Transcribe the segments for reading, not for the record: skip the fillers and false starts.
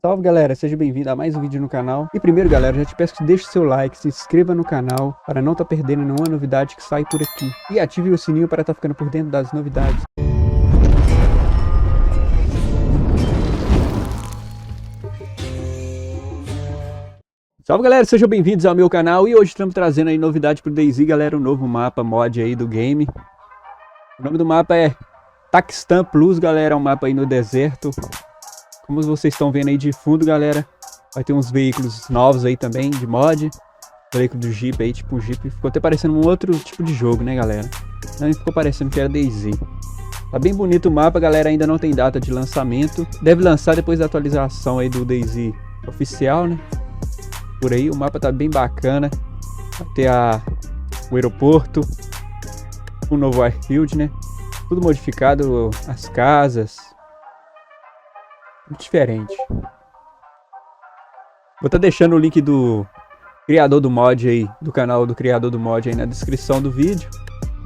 Salve galera, seja bem-vindo a mais um vídeo no canal. E primeiro galera, já te peço que deixe seu like, se inscreva no canal para não estar perdendo nenhuma novidade que sai por aqui. E ative o sininho para estar ficando por dentro das novidades. Salve galera, sejam bem-vindos ao meu canal e hoje estamos trazendo aí novidade pro DayZ, galera, um novo mapa mod aí do game. O nome do mapa é TAKISTANplus, galera, é um mapa aí no deserto. Como vocês estão vendo aí de fundo, galera, vai ter uns veículos novos aí também de mod. Veículo do Jeep aí, tipo um Jeep, ficou até parecendo um outro tipo de jogo, né galera? Não ficou parecendo que era DayZ. Tá bem bonito o mapa, galera, ainda não tem data de lançamento. Deve lançar depois da atualização aí do DayZ oficial, né? Por aí, o mapa tá bem bacana. Vai ter o aeroporto, um novo airfield, né? Tudo modificado, as casas. Muito diferente. Vou estar deixando o link do criador do mod aí, do canal do criador do mod aí na descrição do vídeo.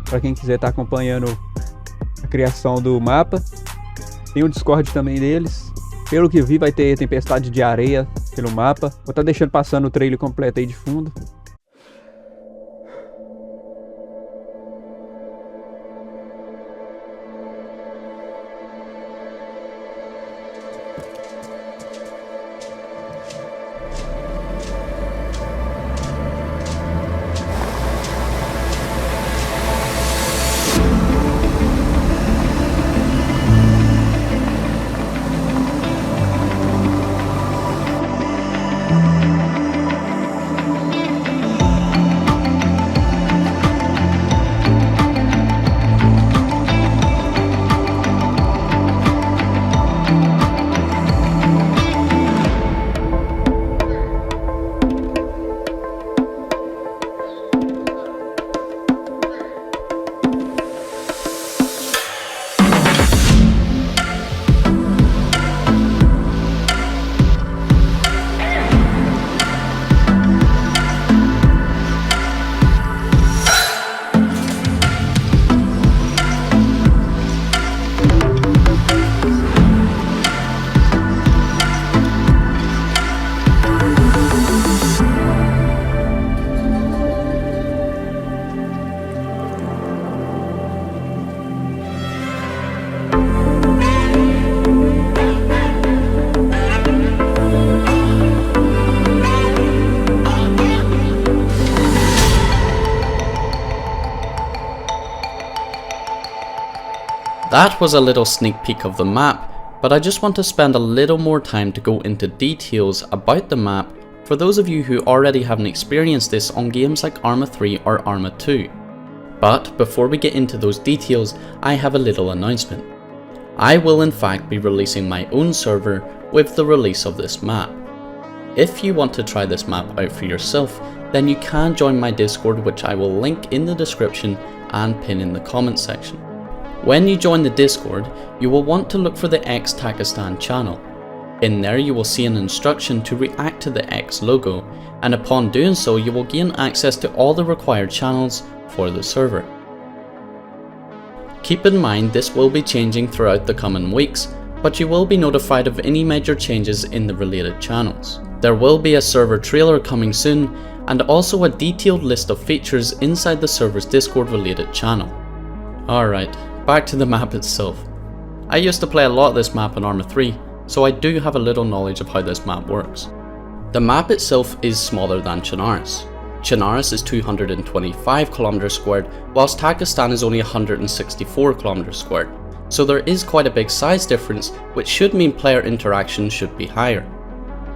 Para quem quiser estar acompanhando a criação do mapa. Tem o Discord também deles. Pelo que vi, vai ter tempestade de areia pelo mapa. Vou estar deixando passando o trailer completo aí de fundo. That was a little sneak peek of the map, but I just want to spend a little more time to go into details about the map for those of you who already haven't experienced this on games like Arma 3 or Arma 2. But before we get into those details, I have a little announcement. I will in fact be releasing my own server with the release of this map. If you want to try this map out for yourself, then you can join my Discord, which I will link in the description and pin in the comments section. When you join the Discord, you will want to look for the X Takistan channel. In there you will see an instruction to react to the X logo, and upon doing so you will gain access to all the required channels for the server. Keep in mind this will be changing throughout the coming weeks, but you will be notified of any major changes in the related channels. There will be a server trailer coming soon, and also a detailed list of features inside the server's Discord related channel. Alright. Back to the map itself. I used to play a lot of this map in Arma 3, so I do have a little knowledge of how this map works. The map itself is smaller than Chernarus. Chernarus is 225 km squared, whilst Takistan is only 164 km squared, so there is quite a big size difference, which should mean player interaction should be higher.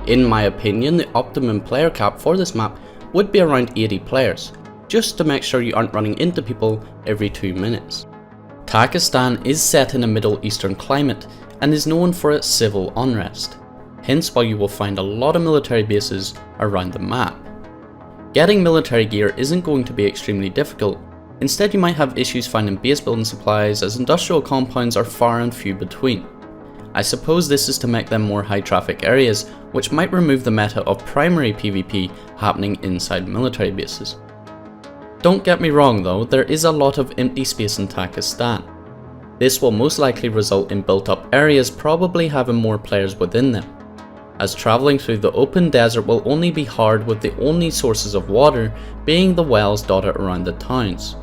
In my opinion, the optimum player cap for this map would be around 80 players, just to make sure you aren't running into people every 2 minutes. Takistan is set in a Middle Eastern climate and is known for its civil unrest, hence why you will find a lot of military bases around the map. Getting military gear isn't going to be extremely difficult, instead you might have issues finding base building supplies as industrial compounds are far and few between. I suppose this is to make them more high traffic areas, which might remove the meta of primary PvP happening inside military bases. Don't get me wrong though, there is a lot of empty space in Takistan. This will most likely result in built up areas probably having more players within them. as travelling through the open desert will only be hard with the only sources of water being the wells dotted around the towns.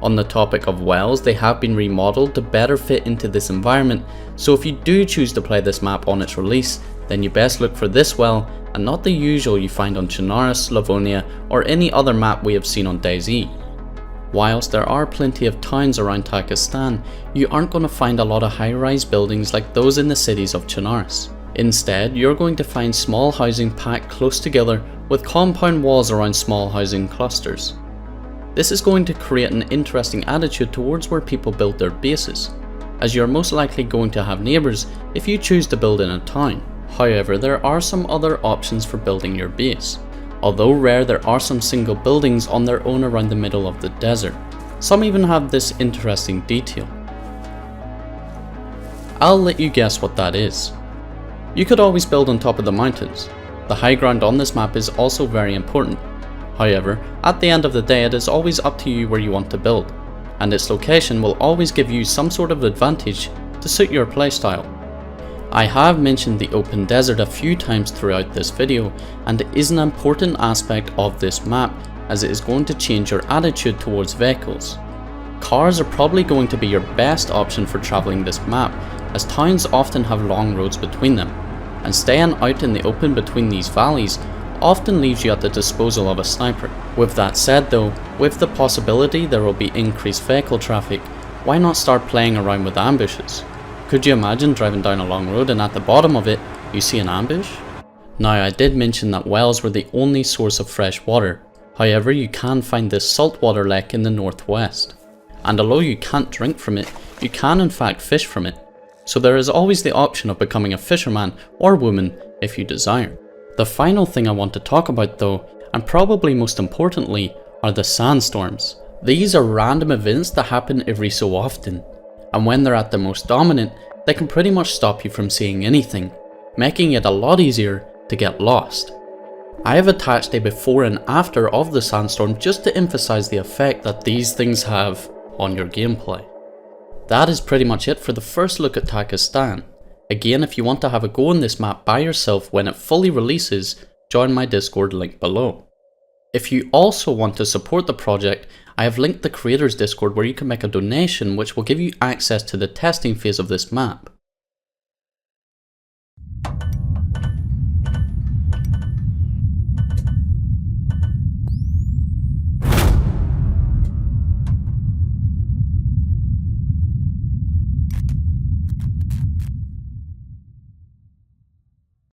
On the topic of wells, they have been remodeled to better fit into this environment, so if you do choose to play this map on its release, then you best look for this well and not the usual you find on Chernarus, Livonia or any other map we have seen on DayZ. Whilst there are plenty of towns around Takistan, you aren't going to find a lot of high-rise buildings like those in the cities of Chernarus. Instead, you're going to find small housing packed close together with compound walls around small housing clusters. This is going to create an interesting attitude towards where people build their bases, as you're most likely going to have neighbours if you choose to build in a town. However, there are some other options for building your base. Although rare, there are some single buildings on their own around the middle of the desert. Some even have this interesting detail. I'll let you guess what that is. You could always build on top of the mountains. The high ground on this map is also very important. However, at the end of the day it is always up to you where you want to build, and its location will always give you some sort of advantage to suit your playstyle. I have mentioned the open desert a few times throughout this video, and it is an important aspect of this map as it is going to change your attitude towards vehicles. Cars are probably going to be your best option for travelling this map, as towns often have long roads between them, and staying out in the open between these valleys often leaves you at the disposal of a sniper. With that said though, with the possibility there will be increased vehicle traffic, why not start playing around with ambushes? Could you imagine driving down a long road and at the bottom of it, you see an ambush? Now, I did mention that wells were the only source of fresh water. However, you can find this saltwater lake in the northwest. And although you can't drink from it, you can in fact fish from it. So there is always the option of becoming a fisherman or woman if you desire. The final thing I want to talk about though, and probably most importantly, are the sandstorms. These are random events that happen every so often, and when they're at their most dominant, they can pretty much stop you from seeing anything, making it a lot easier to get lost. I have attached a before and after of the sandstorm just to emphasize the effect that these things have on your gameplay. That is pretty much it for the first look at Takistan. Again, if you want to have a go on this map by yourself when it fully releases, join my Discord link below. If you also want to support the project, I have linked the creators Discord where you can make a donation which will give you access to the testing phase of this map.